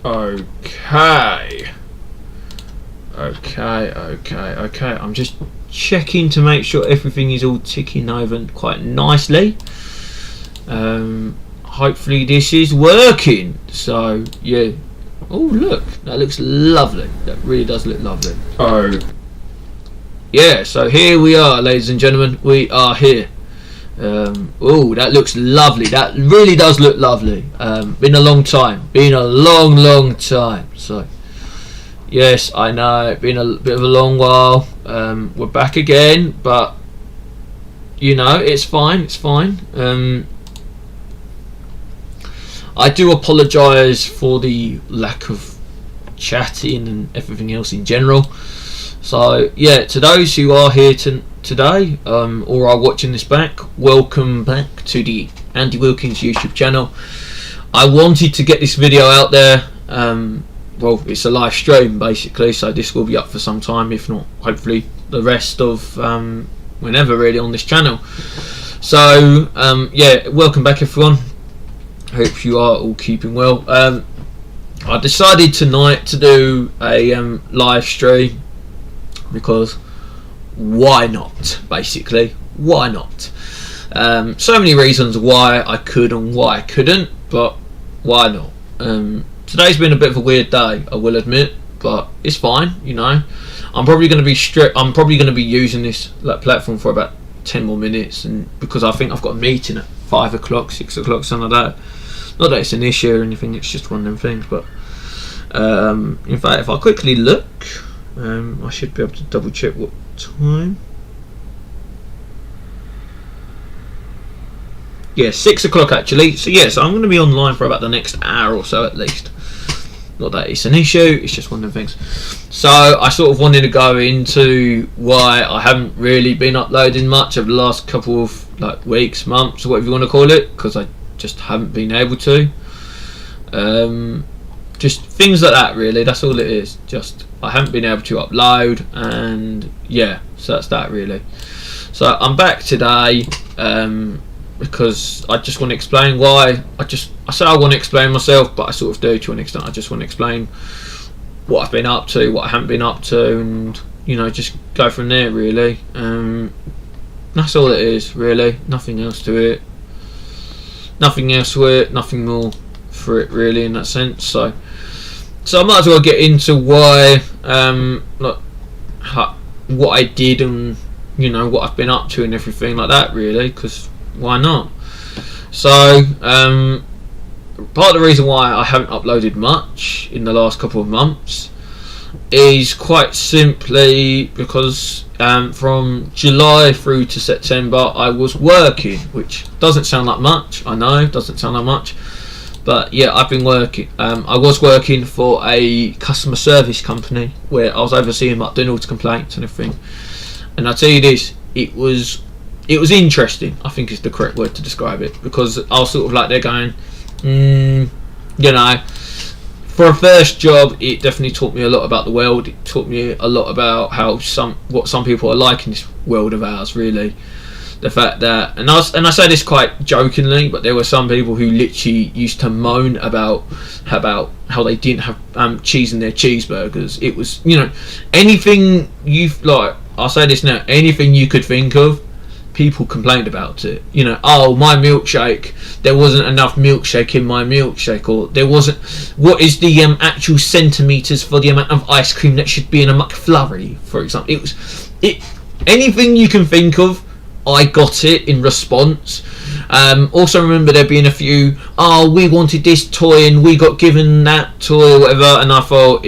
Okay. I'm just checking to make sure everything is all ticking over quite nicely. Hopefully this is working. So yeah. Oh look, that looks lovely. That really does look lovely. Oh. Yeah, so here we are, ladies and gentlemen. We are here. Oh, that looks lovely. That really does look lovely. Been a long time. Been a long time. So, yes, I know. Been a bit of a long while. We're back again, but you know, it's fine. It's fine. I do apologise for the lack of chatting and everything else in general. So yeah, to those who are here today or are watching this back, welcome back to the Andy Wilkins YouTube channel. I wanted to get this video out there. Well, it's a live stream basically, so this will be up for some time, if not hopefully the rest of whenever really on this channel. So yeah, welcome back everyone. Hope you are all keeping well. I decided tonight to do a live stream because why not, basically, why not? So many reasons why I could and why I couldn't, but why not? Today's been a bit of a weird day, I will admit, but it's fine, you know. I'm probably going to be using this platform for about 10 more minutes, and because I think I've got a meeting at 5 o'clock, 6 o'clock, something like that. Not that it's an issue or anything, it's just one of them things, but in fact, if I quickly look, I should be able to double check what time. Yeah, 6 o'clock actually. So yes, I'm going to be online for about the next hour or so at least. Not that it's an issue, it's just one of them things. So I sort of wanted to go into why I haven't really been uploading much over the last couple of weeks, months, or whatever you want to call it, because I just haven't been able to. Just things like that really, that's all it is. Just I haven't been able to upload, and yeah, so that's that really. So I'm back today because I just want to explain why. I say I want to explain myself, but I sort of do to an extent. I just want to explain what I've been up to, what I haven't been up to, and you know, just go from there really. That's all it is really, nothing else to it. Nothing else to it, nothing more for it really in that sense. So I might as well get into why, what I did and you know what I've been up to and everything like that really, because why not? So part of the reason why I haven't uploaded much in the last couple of months is quite simply because from July through to September I was working, which doesn't sound like much, I know, doesn't sound like much, but yeah, I've been working. I was working for a customer service company where I was overseeing McDonald's complaints and everything, and I tell you this, it was interesting, I think is the correct word to describe it, because I was sort of like there going, you know, for a first job, it definitely taught me a lot about the world. It taught me a lot about what some people are like in this world of ours. Really, the fact that, and I say this quite jokingly, but there were some people who literally used to moan about how they didn't have cheese in their cheeseburgers. It was, you know, anything I'll say this now, anything you could think of, people complained about it. You know, oh, my milkshake, there wasn't enough milkshake in my milkshake, or there wasn't, what is the actual centimetres for the amount of ice cream that should be in a McFlurry, for example. Anything you can think of, I got it in response. Also remember there being a few, oh, we wanted this toy and we got given that toy or whatever, and I thought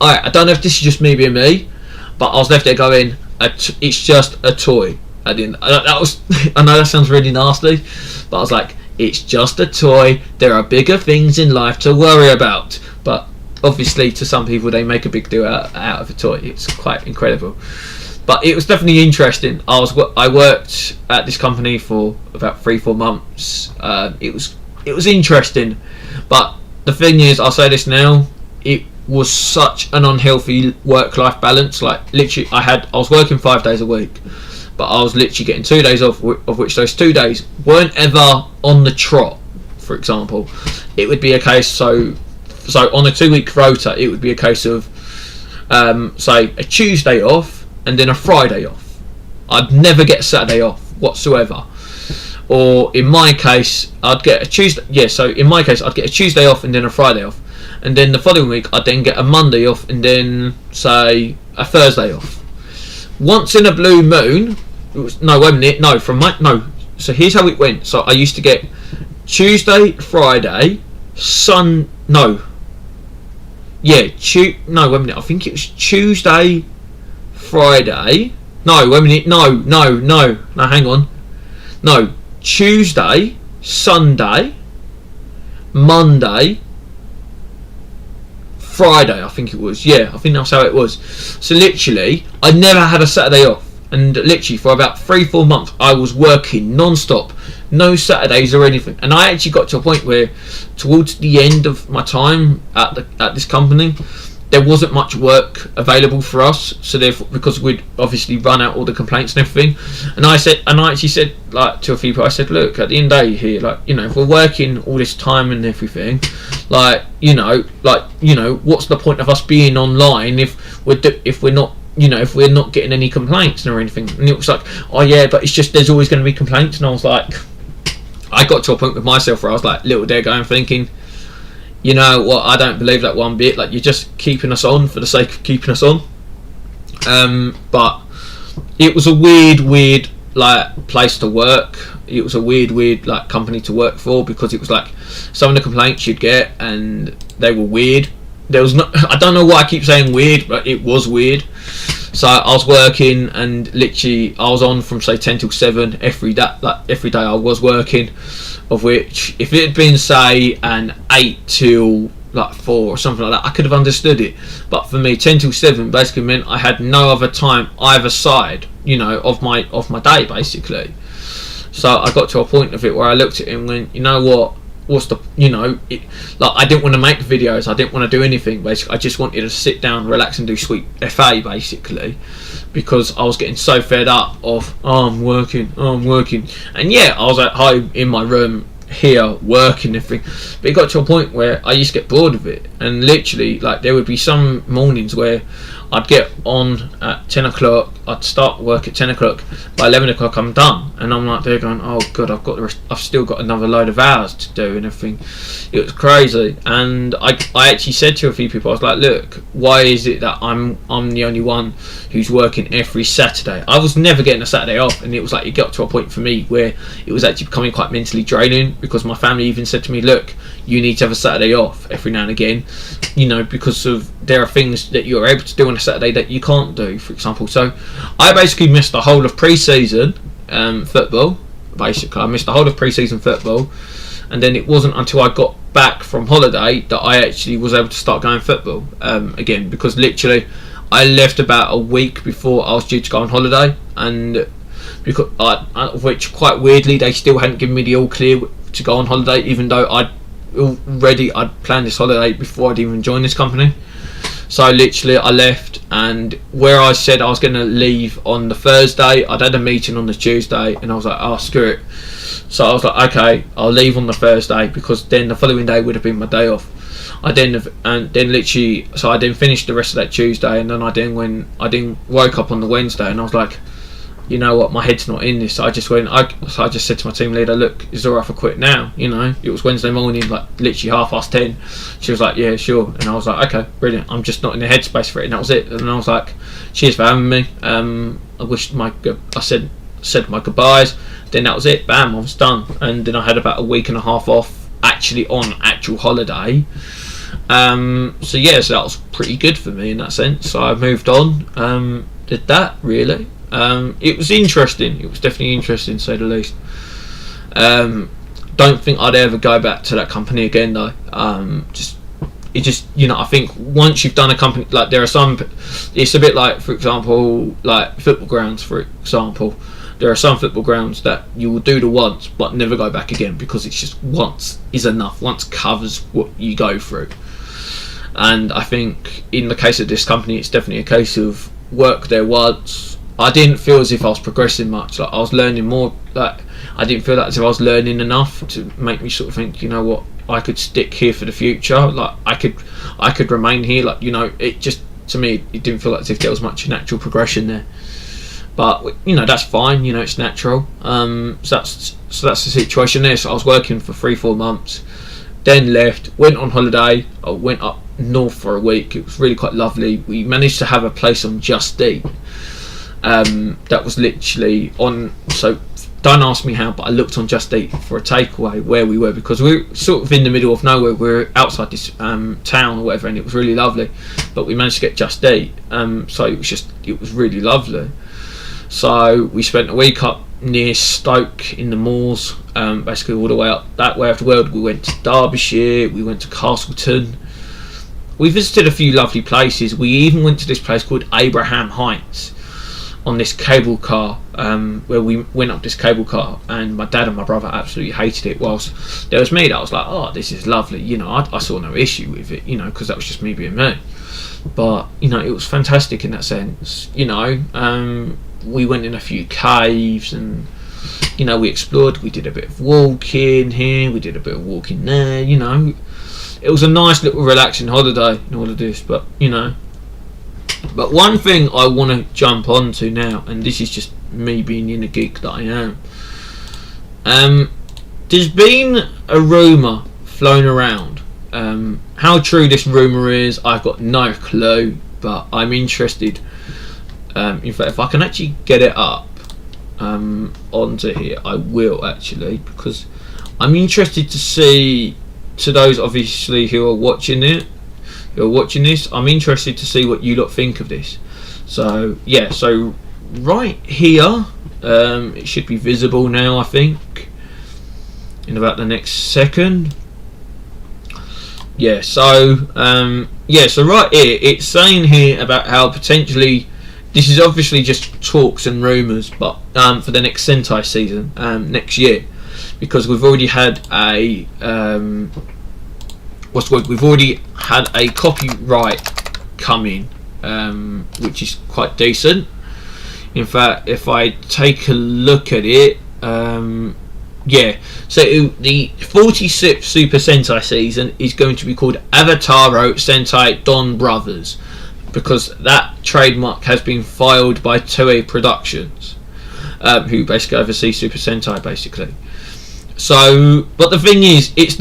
I don't know if this is just me being me, but I was left there going, it's just a toy. I know that sounds really nasty, but I was like, it's just a toy, there are bigger things in life to worry about. But obviously to some people they make a big deal out of a toy. It's quite incredible, but it was definitely interesting. I worked at this company for about 3-4 months. It was interesting, but the thing is, I'll say this now, it was such an unhealthy work-life balance. Like literally I was working 5 days a week, but I was literally getting 2 days off, of which those 2 days weren't ever on the trot. For example, it would be a case, so So on a 2-week rota, it would be a case of say a Tuesday off and then a Friday off. I'd never get a Saturday off whatsoever. Or in my case, I'd get a Tuesday. Yeah, so in my case, I'd get a Tuesday off and then a Friday off, and then the following week I'd then get a Monday off and then say a Thursday off. Once in a blue moon, no, wait a minute, no, So here's how it went. So I used to get Tuesday, Friday, no, wait a minute. I think it was Tuesday, Friday. No, wait a minute. No. Hang on. No, Tuesday, Sunday, Monday, Friday, I think it was. Yeah, I think that's how it was. So literally, I never had a Saturday off. And literally for about 3-4 months, I was working non-stop. No Saturdays or anything. And I actually got to a point where towards the end of my time at this company, there wasn't much work available for us, so therefore, because we'd obviously run out all the complaints and everything, and I actually said like to a few people, I said, look, at the end of the day here, like, you know, if we're working all this time and everything, like, you know, what's the point of us being online if we're not, you know, if we're not getting any complaints or anything? And it was like, oh yeah, but it's just there's always going to be complaints. And I was like, I got to a point with myself where I was like, little there going thinking, you know what, I don't believe that one bit. Like, you're just keeping us on for the sake of keeping us on. But it was a weird like place to work. It was a weird like company to work for, because it was like some of the complaints you'd get and they were weird. There was not, I don't know why I keep saying weird, but it was weird. So I was working, and literally I was on from say 10 till 7 every day. Like every day I was working, of which if it had been say an 8 till like 4 or something like that, I could have understood it. But for me, 10 till 7 basically meant I had no other time either side, you know, of my day basically. So I got to a point of it where I looked at it and went, you know what? What's the, you know, like, I didn't want to make videos, I didn't want to do anything basically. I just wanted to sit down, relax and do sweet FA basically, because I was getting so fed up of I'm working, and yeah, I was at home in my room here working everything, but it got to a point where I used to get bored of it. And literally, like, there would be some mornings where I'd get on at 10 o'clock, I'd start work at 10 o'clock, by 11 o'clock I'm done, and I'm like there going, oh god, I've still got another load of hours to do and everything. It was crazy. And I actually said to a few people, I was like, look, why is it that I'm the only one who's working every Saturday? I was never getting a Saturday off, and it was like, it got to a point for me where it was actually becoming quite mentally draining, because my family even said to me, look, you need to have a Saturday off every now and again, you know, because of there are things that you're able to do on a Saturday that you can't do, for example. So I basically missed the whole of pre-season football. Basically, I missed the whole of pre-season football, and then it wasn't until I got back from holiday that I actually was able to start going football again, because literally I left about a week before I was due to go on holiday, and because which quite weirdly they still hadn't given me the all clear to go on holiday, even though I'd planned this holiday before I'd even joined this company. So literally I left, and where I said I was going to leave on the Thursday, I'd had a meeting on the Tuesday, and I was like, oh screw it. So I was like, okay, I'll leave on the Thursday, because then the following day would have been my day off. I then finished the rest of that Tuesday, and then I woke up on the Wednesday, and I was like, you know what, my head's not in this. So I just said to my team leader, look, is it alright if I quit now? You know, it was Wednesday morning, like literally 10:30. She was like, yeah, sure. And I was like, okay, brilliant, I'm just not in the headspace for it. And that was it. And I was like, cheers for having me. I said my goodbyes. Then that was it, bam, I was done. And then I had about a week and a half off, actually on actual holiday. So yeah, so that was pretty good for me in that sense. So I moved on, did that really. It was interesting. It was definitely interesting, to say the least. Don't think I'd ever go back to that company again, though. You know, I think once you've done a company, like there are some, it's a bit like, for example, like football grounds, for example. There are some football grounds that you will do the once, but never go back again, because it's just once is enough. Once covers what you go through. And I think in the case of this company, it's definitely a case of work there once. I didn't feel as if I was progressing much. Like I was learning more. Like I didn't feel that as if I was learning enough to make me sort of think, you know what, I could stick here for the future. Like I could remain here. Like, you know, it just, to me, it didn't feel like as if there was much natural progression there. But, you know, that's fine. You know, it's natural. So that's the situation there. So I was working for 3-4 months, then left, went on holiday. I went up north for a week. It was really quite lovely. We managed to have a place on Just Eat. That was literally on. So don't ask me how, but I looked on Just Eat for a takeaway where we were, because we were sort of in the middle of nowhere. We were outside this town or whatever, and it was really lovely. But we managed to get Just Eat. So it was really lovely. So we spent a week up near Stoke in the moors, basically all the way up that way of the world. We went to Derbyshire, we went to Castleton. We visited a few lovely places. We even went to this place called Abraham Heights on this cable car, where we went up this cable car, and my dad and my brother absolutely hated it, whilst there was me that was like, oh, this is lovely, you know. I saw no issue with it, you know, because that was just me being me. But, you know, it was fantastic in that sense, you know. We went in a few caves, and, you know, we explored. We did a bit of walking here, we did a bit of walking there, you know. It was a nice little relaxing holiday and all of this, but, you know. But one thing I want to jump onto now, and this is just me being in a geek that I am. There's been a rumour flown around. How true this rumour is, I've got no clue, but I'm interested. In fact, if I can actually get it up onto here, I will actually, because I'm interested to see, to those obviously who are watching this, I'm interested to see what you lot think of this. So yeah, so right here, it should be visible now, I think, in about the next second. Yeah, so so right here, it's saying here about how potentially, this is obviously just talks and rumours, but for the next Sentai season next year, because we've already had a we've already had a copyright come in, which is quite decent. In fact, if I take a look at it, so the 46th Super Sentai season is going to be called Avataro Sentai Don Brothers, because that trademark has been filed by Toei Productions, who basically oversee Super Sentai, basically. So, but the thing is, it's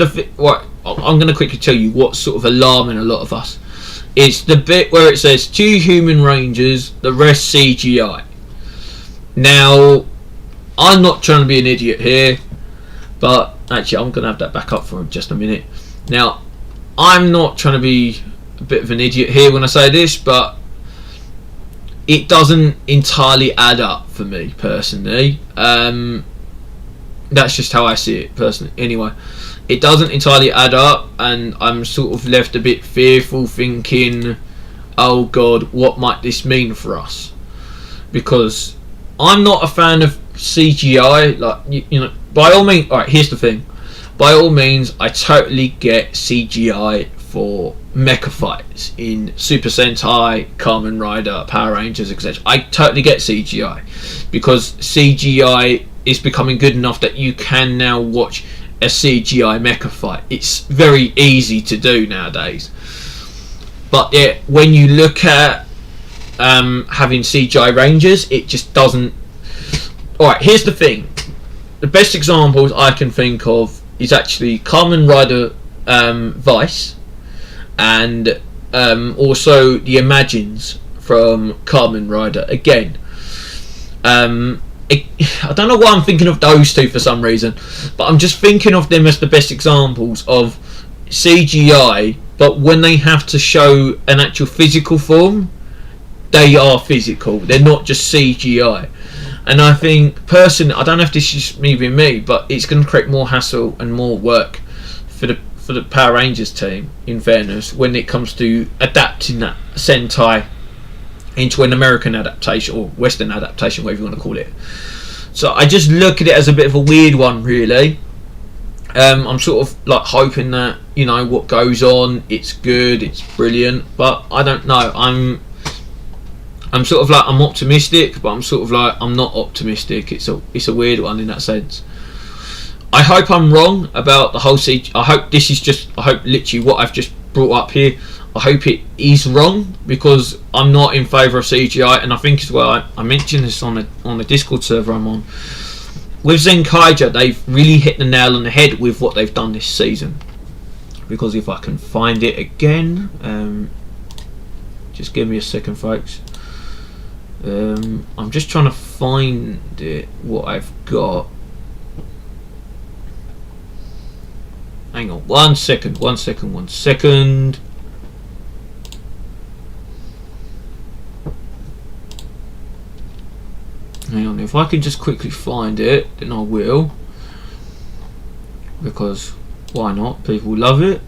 I'm going to quickly tell you what's sort of alarming a lot of us. It's the bit where it says 2 human rangers, the rest CGI. Now, I'm not trying to be an idiot here, but actually I'm going to have that back up for just a minute. Now, I'm not trying to be a bit of an idiot here when I say this, but it doesn't entirely add up for me personally. That's just how I see it personally. Anyway, it doesn't entirely add up, and I'm sort of left a bit fearful, thinking, oh god, what might this mean for us? Because I'm not a fan of CGI. Like, you know, by all means, alright, here's the thing. By all means, I totally get CGI for mecha fights in Super Sentai, Kamen Rider, Power Rangers, etc. I totally get CGI, because CGI is becoming good enough that you can now watch a CGI mecha fight. It's very easy to do nowadays. But yeah, when you look at having CGI rangers, it just doesn't. Alright, here's the thing. The best examples I can think of is actually Kamen Rider Vice, and also the Imagines from Kamen Rider. Again, I don't know why I'm thinking of those two for some reason, but I'm just thinking of them as the best examples of CGI, but when they have to show an actual physical form, they are physical. They're not just CGI. And I think, personally, I don't know if this is me being me, but it's going to create more hassle and more work for the Power Rangers team, in fairness, when it comes to adapting that Sentai into an American adaptation, or Western adaptation, whatever you want to call it. So I just look at it as a bit of a weird one, really. I'm sort of like hoping that, you know, what goes on, it's good, it's brilliant, but I don't know. I'm sort of like, I'm optimistic, but I'm sort of like, I'm not optimistic. It's a weird one in that sense. I hope I'm wrong about the whole CGI. I hope literally what I've just brought up here, I hope it is wrong, because I'm not in favour of CGI, and I think as well, I mentioned this on the Discord server I'm on. With Zenkaija, they've really hit the nail on the head with what they've done this season. Because if I can find it again, just give me a second, folks. I'm just trying to find it, what I've got. Hang on, one second. Hang on, if I can just quickly find it, then I will. Because, why not? People love it.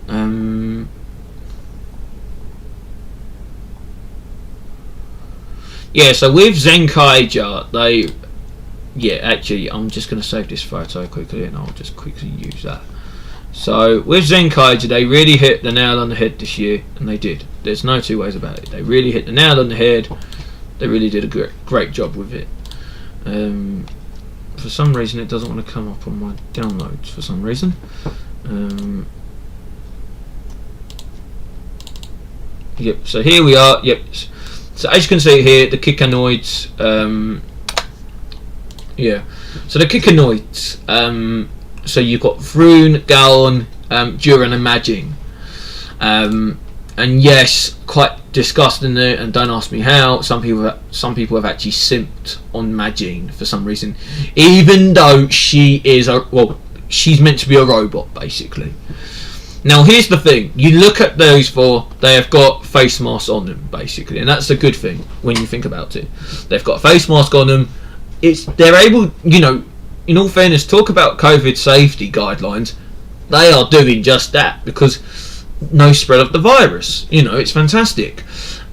Yeah, so with Zenkaija, actually, I'm just going to save this photo quickly and I'll just quickly use that. So with Zenkaija, they really hit the nail on the head this year, and they did. There's no two ways about it. They really hit the nail on the head. They really did a great job with it. For some reason, it doesn't want to come up on my downloads. For some reason. Yep. So here we are. Yep. So as you can see here, the Kikanoids. Yeah. So the Kikanoids. So you've got Vroon, Gaon, Duran and Majin. And yes, quite disgusting, and don't ask me how. Some people have actually simped on Majin for some reason, even though she is she's meant to be a robot basically. Now here's the thing: you look at those four; they have got face masks on them basically, and that's a good thing when you think about it. They've got a face mask on them. They're able, in all fairness, talk about COVID safety guidelines. They are doing just that, because no spread of the virus. It's fantastic.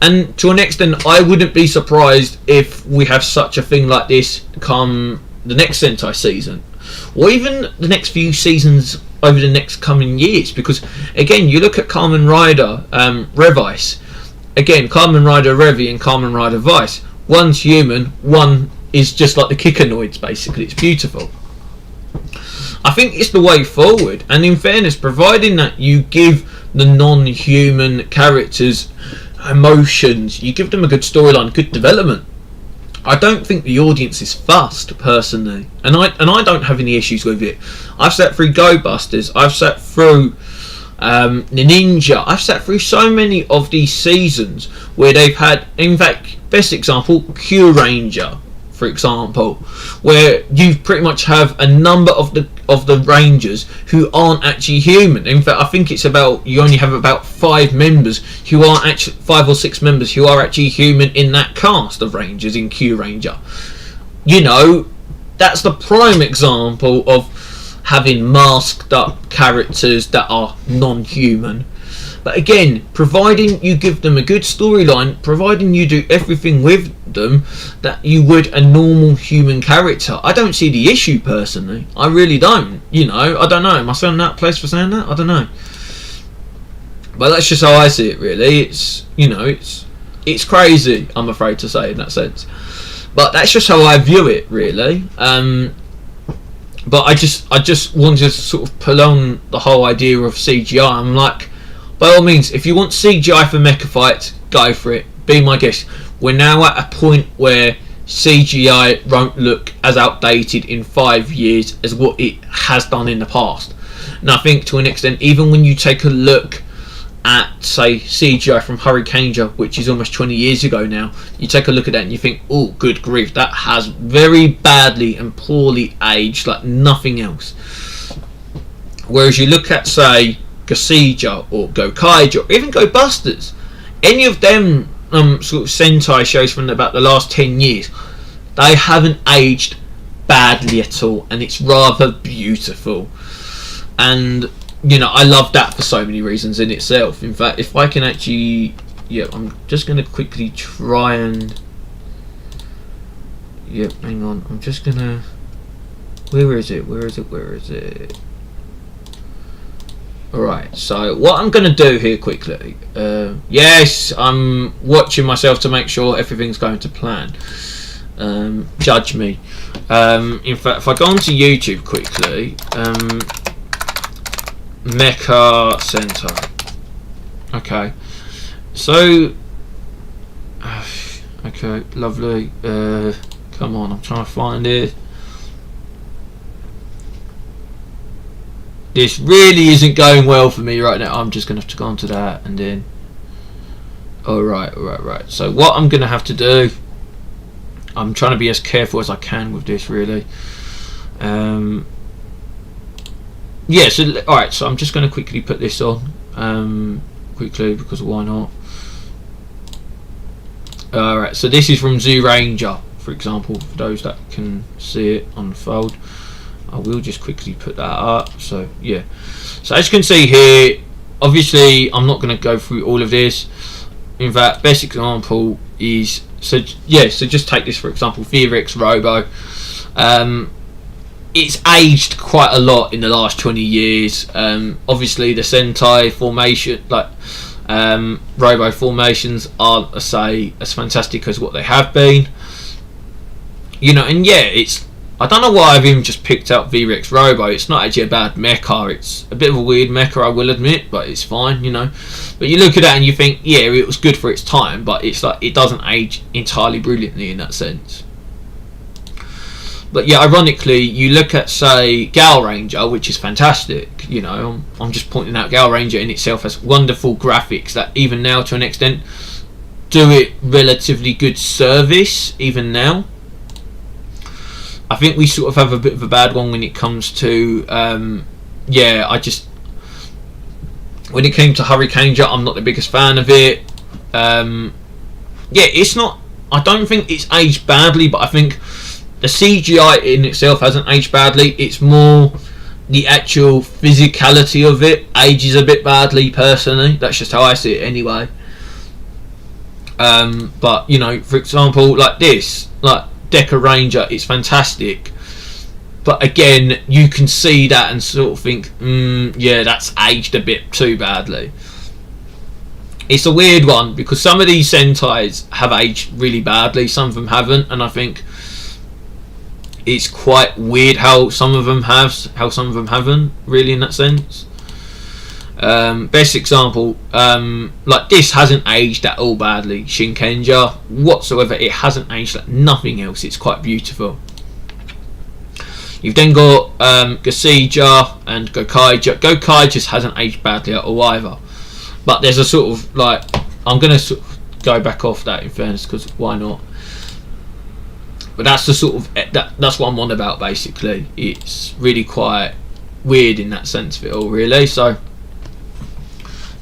And to an extent, I wouldn't be surprised if we have such a thing like this come the next Sentai season, or even the next few seasons over the next coming years. Because again, you look at Kamen Rider Revice. Again, Kamen Rider Revi and Kamen Rider Vice. One's human, one is just like the Kikanoids basically. It's beautiful. I think it's the way forward, and in fairness, providing that you give the non-human characters emotions, you give them a good storyline, good development, I don't think the audience is fussed personally, and I don't have any issues with it. I've sat through Go Busters, I've sat through Ninja, I've sat through so many of these seasons where they've had, in fact, best example, Q Ranger, for example, where you pretty much have a number of the Rangers who aren't actually human. In fact, I think it's you only have about 5 members who are actually 5 or 6 members who are actually human in that cast of Rangers in Q Ranger. That's the prime example of having masked up characters that are non-human. But again, providing you give them a good storyline, providing you do everything with them that you would a normal human character, I don't see the issue personally. I really don't. I don't know. Am I saying that place for saying that? I don't know. But that's just how I see it, really. It's crazy, I'm afraid to say, in that sense. But that's just how I view it, really. But I just wanted to sort of prolong the whole idea of CGI. I'm like, by all means, if you want CGI for mecha fights, go for it. Be my guest. We're now at a point where CGI won't look as outdated in 5 years as what it has done in the past. And I think to an extent, even when you take a look at, say, CGI from Hurricane, which is almost 20 years ago now, you take a look at that and you think, oh, good grief, that has very badly and poorly aged like nothing else. Whereas you look at, say, Gosija or Gokaiger or even Go Busters, any of them sort of Sentai shows from about the last 10 years, they haven't aged badly at all, and it's rather beautiful. And I love that for so many reasons in itself. In fact, if I can actually, I'm just going to quickly try and, hang on, I'm just going to, where is it? Alright, so what I'm going to do here quickly, yes, I'm watching myself to make sure everything's going to plan. judge me. In fact, if I go onto YouTube quickly, Mecha Center. Okay, so okay, lovely. Come on, I'm trying to find it. This really isn't going well for me right now. I'm just gonna have to go onto that and then. Alright. So what I'm gonna have to do, I'm trying to be as careful as I can with this, really. Yeah. So alright. So I'm just gonna quickly put this on, quickly, because why not? Alright. So this is from Zyuranger, for example, for those that can see it on the fold. I will just quickly put that up. So yeah. So as you can see here, obviously I'm not going to go through all of this. In fact, best example is, so just take this for example, VRX Robo. It's aged quite a lot in the last 20 years. Obviously the Sentai formation, like Robo formations, aren't as fantastic as what they have been. You know, and yeah, I don't know why I've even just picked out VRX Robo. It's not actually a bad mecha. It's a bit of a weird mecha, I will admit, but it's fine, you know. But you look at that and you think, yeah, it was good for its time, but it's like it doesn't age entirely brilliantly in that sense. But yeah, ironically, you look at, say, Gal Ranger, which is fantastic. You know, I'm just pointing out Gal Ranger in itself has wonderful graphics that even now, to an extent, do it relatively good service, even now. I think we sort of have a bit of a bad one when it comes to, when it came to Hurricaneger, I'm not the biggest fan of it. It's not, I don't think it's aged badly, but I think the CGI in itself hasn't aged badly. It's more the actual physicality of it ages a bit badly, personally. That's just how I see it anyway. But, you know, for example, like this, like Deca Ranger, it's fantastic, but again you can see that and sort of think, yeah, that's aged a bit too badly. It's a weird one because some of these Sentais have aged really badly, some of them haven't, and I think it's quite weird how some of them have, how some of them haven't, really, in that sense. Best example, like this hasn't aged at all badly, Shinkenger whatsoever. It hasn't aged like nothing else. It's quite beautiful. You've then got Goseiger and Gokaiger. Gokaiger just hasn't aged badly at all either. But there's a sort of like, I'm gonna sort of go back off that in fairness, because why not? But that's the sort of that's what I'm on about basically. It's really quite weird in that sense of it all, really. So.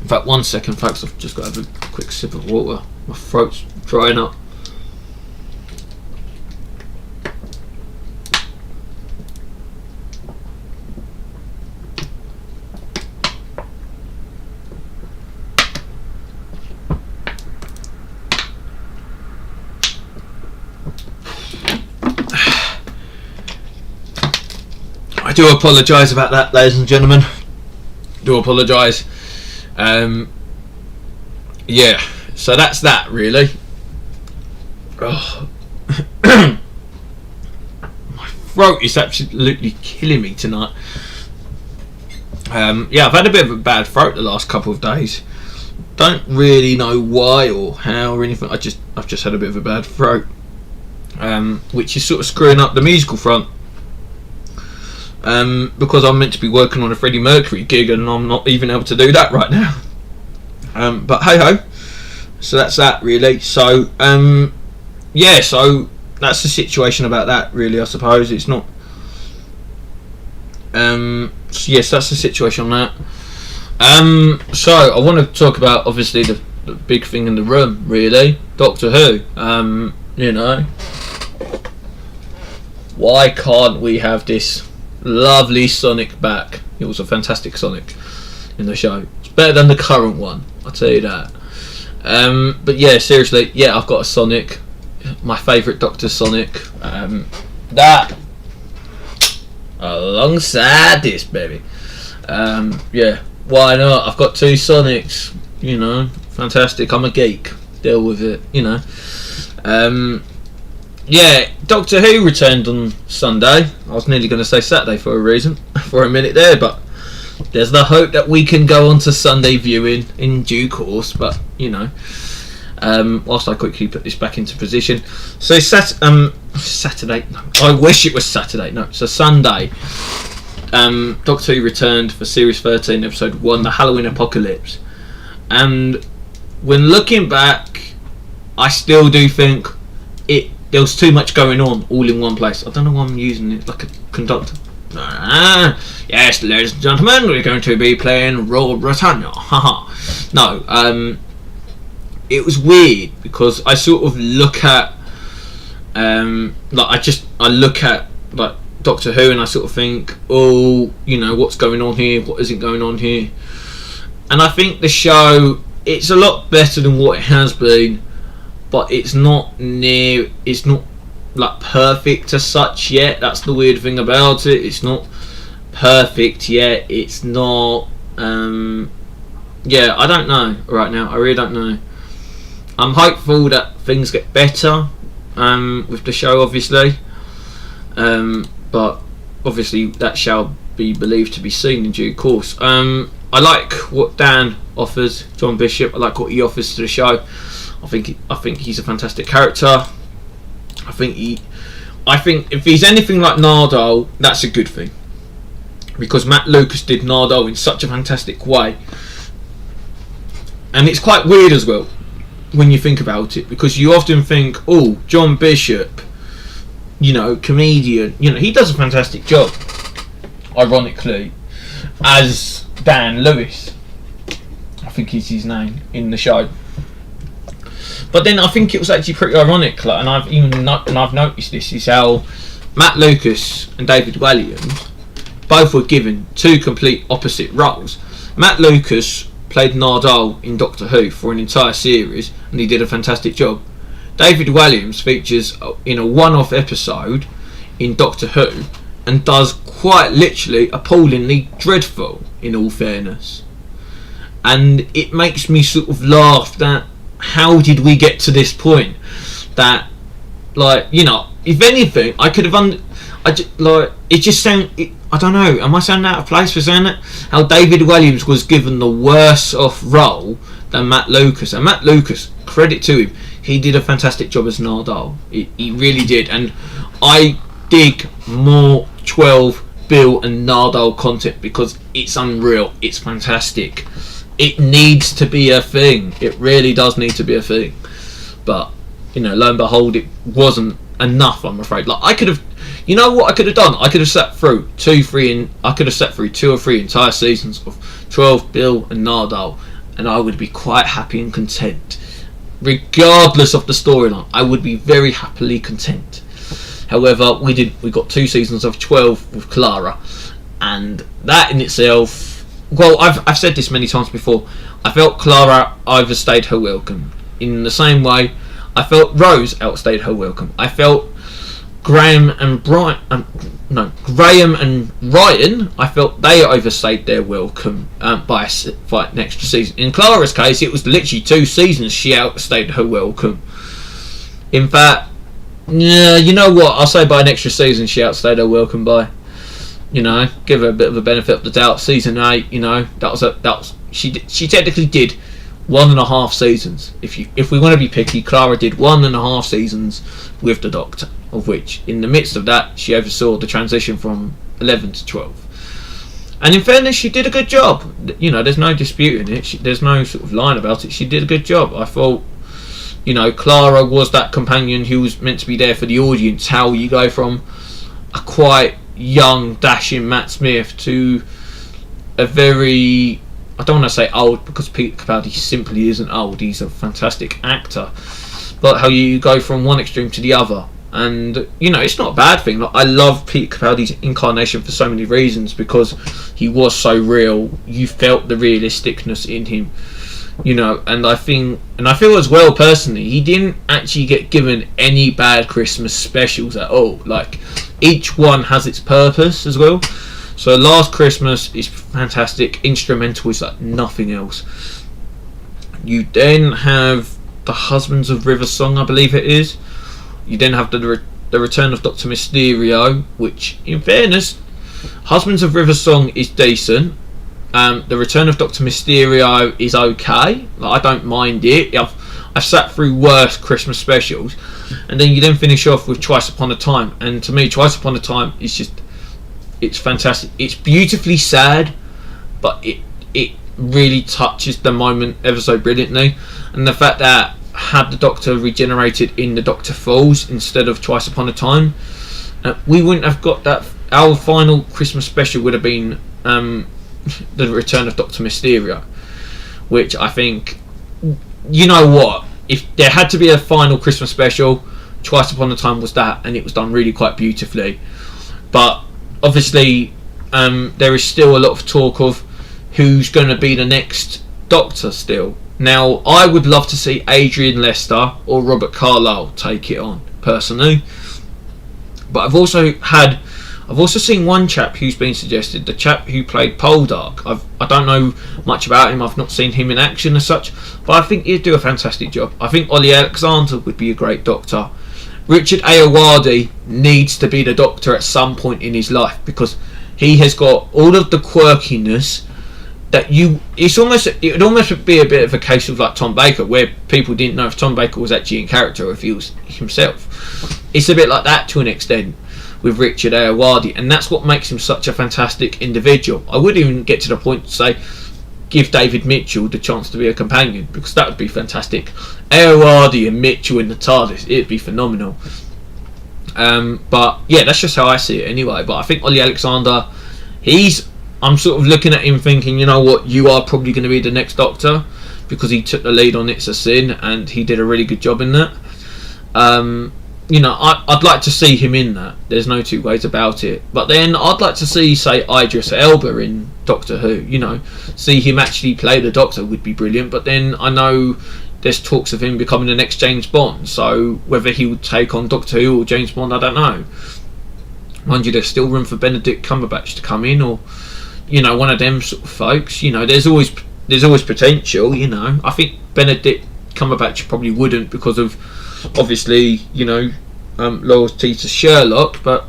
In fact, 1 second, folks, I've just got to have a quick sip of water. My throat's drying up. I do apologise about that, ladies and gentlemen. Do apologise. Yeah, so that's that, really. Oh. My throat is absolutely killing me tonight. Yeah, I've had a bit of a bad throat the last couple of days. Don't really know why or how or anything. I've just had a bit of a bad throat, which is sort of screwing up the musical front. Because I'm meant to be working on a Freddie Mercury gig and I'm not even able to do that right now. But hey ho, so that's that, really. So yeah, so that's the situation about that, really. I suppose it's not. So yes, that's the situation on that. So I want to talk about obviously the big thing in the room, really, Doctor Who. You know, why can't we have this lovely Sonic back? It was a fantastic Sonic in the show. It's better than the current one, I'll tell you that. But yeah, seriously, yeah, I've got a Sonic, my favourite Doctor Sonic. That alongside this, baby. Yeah, why not? I've got 2 Sonics, you know, fantastic. I'm a geek, deal with it, you know. yeah, Doctor Who returned on Sunday. I was nearly going to say Saturday for a reason, for a minute there, but there's the hope that we can go on to Sunday viewing in due course. But you know, whilst I quickly put this back into position, so Saturday. No, I wish it was Saturday. No, so Sunday. Doctor Who returned for Series 13, Episode 1, The Halloween Apocalypse, and when looking back, I still do think there was too much going on all in one place. I don't know why I'm using it like a conductor. Yes, ladies and gentlemen, we're going to be playing Royal Britannia. Haha. No, it was weird because I sort of look at I look at like Doctor Who and I sort of think, oh, you know, what's going on here? What isn't going on here? And I think the show, it's a lot better than what it has been, but it's not like perfect as such yet. That's the weird thing about it. It's not perfect yet. It's not I don't know right now. I really don't know. I'm hopeful that things get better with the show, obviously, but obviously that shall be believed to be seen in due course. I like what Dan offers, John Bishop. I like what he offers to the show. I think he's a fantastic character. I think if he's anything like Nardole, that's a good thing, because Matt Lucas did Nardole in such a fantastic way, and it's quite weird as well when you think about it, because you often think, oh, John Bishop, you know, comedian, you know, he does a fantastic job, ironically, as Dan Lewis, I think is his name in the show. But then I think it was actually pretty ironic, like, and I've noticed this, is how Matt Lucas and David Walliams both were given two complete opposite roles. Matt Lucas played Nardole in Doctor Who for an entire series, and he did a fantastic job. David Walliams features in a one-off episode in Doctor Who and does quite literally appallingly dreadful, in all fairness. And it makes me sort of laugh that how did we get to this point? That, like, you know, if anything, I could have it just sound. I don't know. Am I sounding out of place for saying that? How David Walliams was given the worse off role than Matt Lucas, and Matt Lucas, credit to him, he did a fantastic job as Nardole. He really did, and I dig more 12 Bill and Nardole content because it's unreal. It's fantastic. It needs to be a thing. It really does need to be a thing. But, you know, lo and behold, it wasn't enough, I'm afraid. Like, I could have, you know what I could have done? I could have sat through two or three entire seasons of 12 Bill and Nardole, and I would be quite happy and content. Regardless of the storyline, I would be very happily content. However, we got 2 seasons of 12 with Clara, and that in itself, well, I've said this many times before, I felt Clara overstayed her welcome. In the same way, I felt Rose outstayed her welcome. I felt Graham and Ryan, I felt they overstayed their welcome by an extra season. In Clara's case, it was literally 2 seasons she outstayed her welcome. In fact, yeah, you know what? I'll say by an extra season she outstayed her welcome by. You know, give her a bit of a benefit of the doubt. Season 8, you know, she technically did 1.5 seasons. If we want to be picky, Clara did 1.5 seasons with the Doctor, of which in the midst of that she oversaw the transition from 11 to 12. And in fairness, she did a good job. You know, there's no disputing it. There's no sort of line about it. She did a good job. I thought, you know, Clara was that companion who was meant to be there for the audience. How you go from a quite young, dashing Matt Smith to a very, I don't want to say old, because Peter Capaldi simply isn't old. He's a fantastic actor. But how you go from one extreme to the other. And, you know, it's not a bad thing. Like, I love Peter Capaldi's incarnation for so many reasons, because he was so real. You felt the realisticness in him. You know, and I feel as well, personally, he didn't actually get given any bad Christmas specials at all. Like, each one has its purpose as well. So Last Christmas is fantastic. Instrumental is like nothing else. You then have The Husbands of River Song, I believe it is, You then have the return of Doctor Mysterio, which, in fairness, Husbands of River Song is decent. The return of Doctor Mysterio is okay. Like, I don't mind it. I've sat through worse Christmas specials, and then you then finish off with Twice Upon a Time. And to me, Twice Upon a Time is it's fantastic. It's beautifully sad, but it really touches the moment ever so brilliantly. And the fact that had the Doctor regenerated in the Doctor Falls instead of Twice Upon a Time, we wouldn't have got that. Our final Christmas special would have been the return of Doctor Mysterio, which I think, you know what, if there had to be a final Christmas special, Twice Upon a Time was that, and it was done really quite beautifully. But obviously there is still a lot of talk of who's going to be the next Doctor still. Now, I would love to see Adrian Lester or Robert Carlyle take it on, personally. But I've also seen one chap who's been suggested, the chap who played Poldark. I don't know much about him, I've not seen him in action as such, but I think he'd do a fantastic job. I think Ollie Alexander would be a great Doctor. Richard Ayoade needs to be the Doctor at some point in his life, because he has got all of the quirkiness that it would almost be a bit of a case of like Tom Baker, where people didn't know if Tom Baker was actually in character or if he was himself. It's a bit like that to an extent with Richard Ayoade, and that's what makes him such a fantastic individual. I would even get to the point to say give David Mitchell the chance to be a companion, because that would be fantastic. Ayoade and Mitchell in the TARDIS, it'd be phenomenal. But yeah, that's just how I see it anyway. But I think Ollie Alexander, I'm sort of looking at him thinking, you know what, you are probably going to be the next Doctor, because he took the lead on It's a Sin and he did a really good job in that. I'd like to see him in that. There's no two ways about it. But then I'd like to see, say, Idris Elba in Doctor Who. See him actually play the Doctor would be brilliant. But then I know there's talks of him becoming the next James Bond. So whether he would take on Doctor Who or James Bond, I don't know. Mind you, there's still room for Benedict Cumberbatch to come in, or one of them sort of folks. There's always potential. I think Benedict Cumberbatch probably wouldn't, because of obviously loyalty to Sherlock, but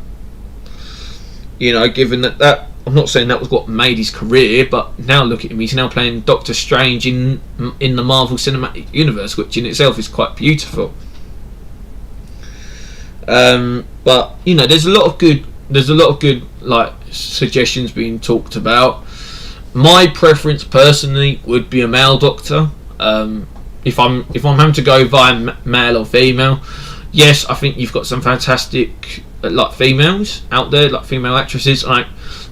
given that I'm not saying that was what made his career, but now look at him, he's now playing Doctor Strange in the Marvel Cinematic Universe, which in itself is quite beautiful. But there's a lot of good like suggestions being talked about. My preference personally would be a male Doctor. If I'm having to go via male or female, yes, I think you've got some fantastic like females out there, like female actresses. And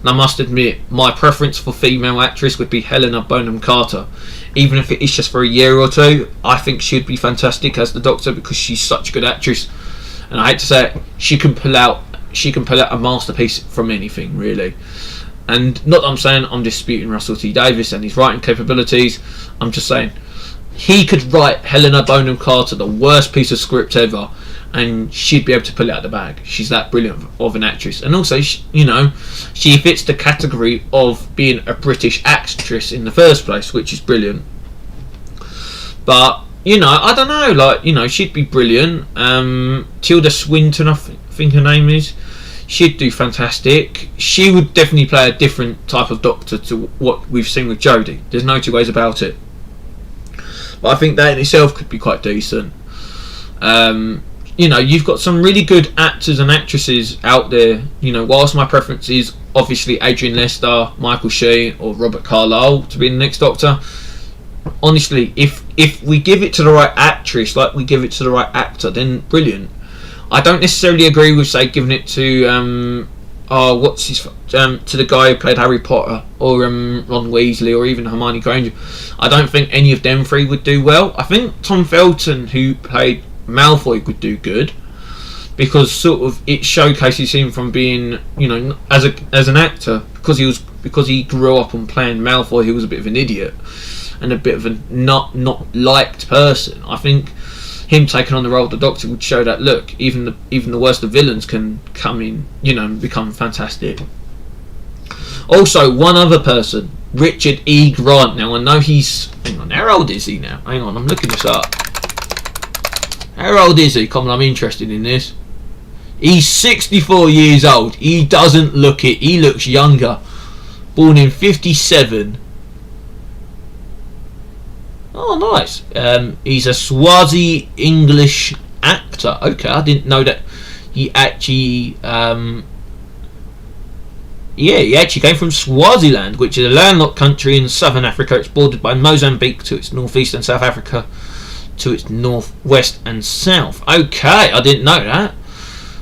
I must admit, my preference for female actress would be Helena Bonham Carter. Even if it is just for a year or two, I think she'd be fantastic as the Doctor, because she's such a good actress. And I hate to say it, she can pull out a masterpiece from anything, really. And not that I'm saying I'm disputing Russell T Davies and his writing capabilities. I'm just saying he could write Helena Bonham Carter the worst piece of script ever, and she'd be able to pull it out the bag. She's that brilliant of an actress. And also, she fits the category of being a British actress in the first place, which is brilliant. But I don't know, she'd be brilliant. Tilda Swinton, I think her name is. She'd do fantastic. She would definitely play a different type of Doctor to what we've seen with Jodie. There's no two ways about it. But I think that in itself could be quite decent. You've got some really good actors and actresses out there. Whilst my preference is obviously Adrian Lester, Michael Sheen or Robert Carlyle to be the next Doctor, honestly, if we give it to the right actress like we give it to the right actor, then brilliant. I don't necessarily agree with, say, giving it to to the guy who played Harry Potter, or Ron Weasley, or even Hermione Granger. I don't think any of them three would do well. I think Tom Felton, who played Malfoy, would do good, because sort of it showcases him from being, as an actor, because he grew up on playing Malfoy, he was a bit of an idiot and a bit of a not liked person. I think him taking on the role of the Doctor would show that, look, even the worst of villains can come in, and become fantastic. Also, one other person, Richard E. Grant. Now, I know he's... Hang on, how old is he now? Hang on, I'm looking this up. How old is he? Come on, I'm interested in this. He's 64 years old. He doesn't look it. He looks younger. Born in 57. Oh, nice. He's a Swazi English actor. Okay, I didn't know that he actually... he actually came from Swaziland, which is a landlocked country in southern Africa. It's bordered by Mozambique to its northeast and South Africa to its northwest and south. Okay, I didn't know that.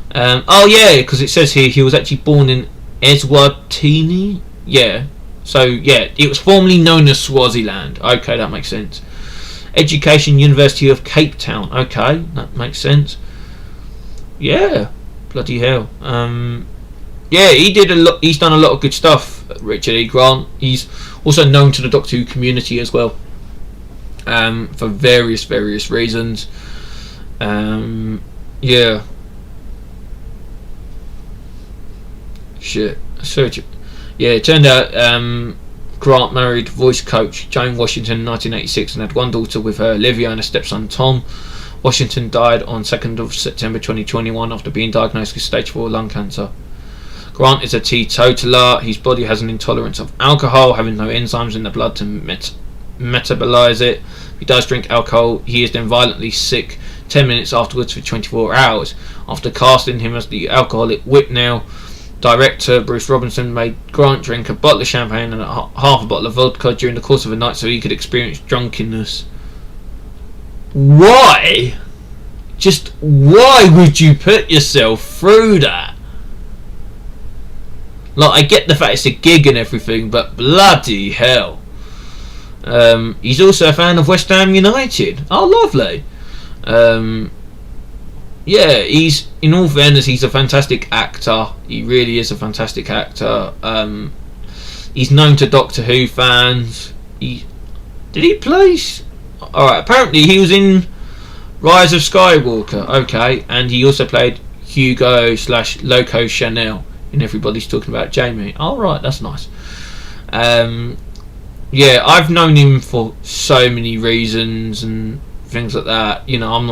Because it says here he was actually born in Eswatini. Yeah. So, yeah, it was formerly known as Swaziland. Okay, that makes sense. Education, University of Cape Town. Okay, that makes sense. Yeah. Bloody hell. He did a lot. He's done a lot of good stuff, Richard E. Grant. He's also known to the Doctor Who community as well, for various reasons. Shit. Yeah, it turned out Grant married voice coach Joan Washington in 1986 and had one daughter with her, Olivia, and a stepson, Tom. Washington died on 2nd of September 2021 after being diagnosed with stage 4 lung cancer. Grant is a teetotaler. His body has an intolerance of alcohol, having no enzymes in the blood to metabolize it. If he does drink alcohol, he is then violently sick 10 minutes afterwards for 24 hours. After casting him as the alcoholic Whitnell, director Bruce Robinson made Grant drink a bottle of champagne and half a bottle of vodka during the course of a night so he could experience drunkenness. Why? Just why would you put yourself through that? Like, I get the fact it's a gig and everything, but bloody hell. He's also a fan of West Ham United. Oh, lovely. He's, in all fairness, he's a fantastic actor. He really is a fantastic actor. He's known to Doctor Who fans. Did he play? Alright, apparently he was in Rise of Skywalker. Okay, and he also played Hugo / Loco Chanel. And everybody's talking about Jamie. Alright, that's nice. I've known him for so many reasons and things like that. I'm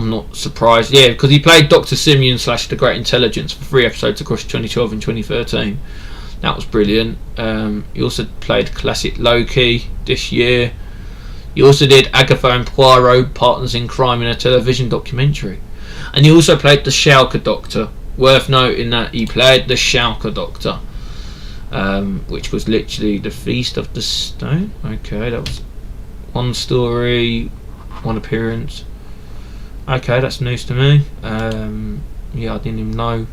not surprised. Yeah, because he played Dr. Simeon / The Great Intelligence for 3 episodes across 2012 and 2013. That was brilliant. He also played classic Loki this year. He also did Agatha and Poirot, Partners in Crime, in a television documentary. And he also played the Schalke Doctor. Worth noting that he played the Schalke Doctor, which was literally the Feast of the Stone. Okay, that was one story, one appearance. Okay, that's news to me. I didn't even know.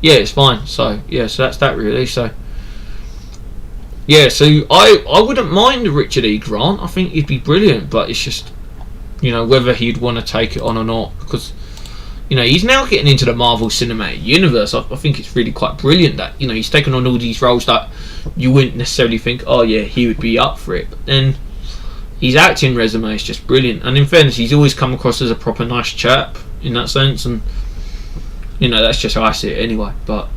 Yeah, it's fine. So that's that really. So I wouldn't mind Richard E. Grant. I think he'd be brilliant, but it's just, whether he'd want to take it on or not, because he's now getting into the Marvel Cinematic Universe. I think it's really quite brilliant that he's taken on all these roles that you wouldn't necessarily think, oh yeah, he would be up for it, but then his acting resume is just brilliant. And in fairness, he's always come across as a proper nice chap in that sense, and that's just how I see it anyway. But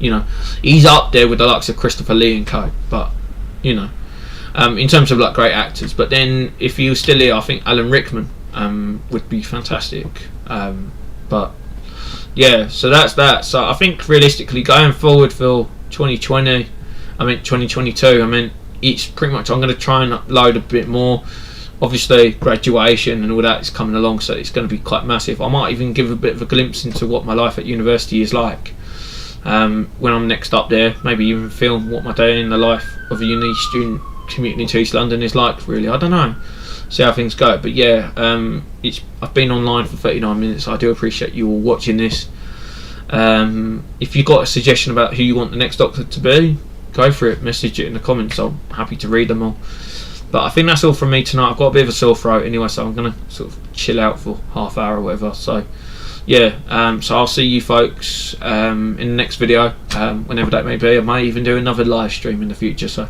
he's up there with the likes of Christopher Lee and co. But in terms of like great actors. But then if he was still here, I think Alan Rickman would be fantastic. But yeah, so that's that. So I think realistically going forward for 2022, it's pretty much, I'm going to try and upload a bit more. Obviously graduation and all that is coming along, so it's going to be quite massive. I might even give a bit of a glimpse into what my life at university is like when I'm next up there. Maybe even film what my day in the life of a uni student commuting to East London is like, really. I don't know, see how things go. But yeah, I've been online for 39 minutes. I do appreciate you all watching this. If you've got a suggestion about who you want the next Doctor to be, go for it, message it in the comments. I'm happy to read them all. But I think that's all from me tonight. I've got a bit of a sore throat anyway, so I'm going to sort of chill out for half hour or whatever. So yeah, so I'll see you folks in the next video, whenever that may be. I might even do another live stream in the future. So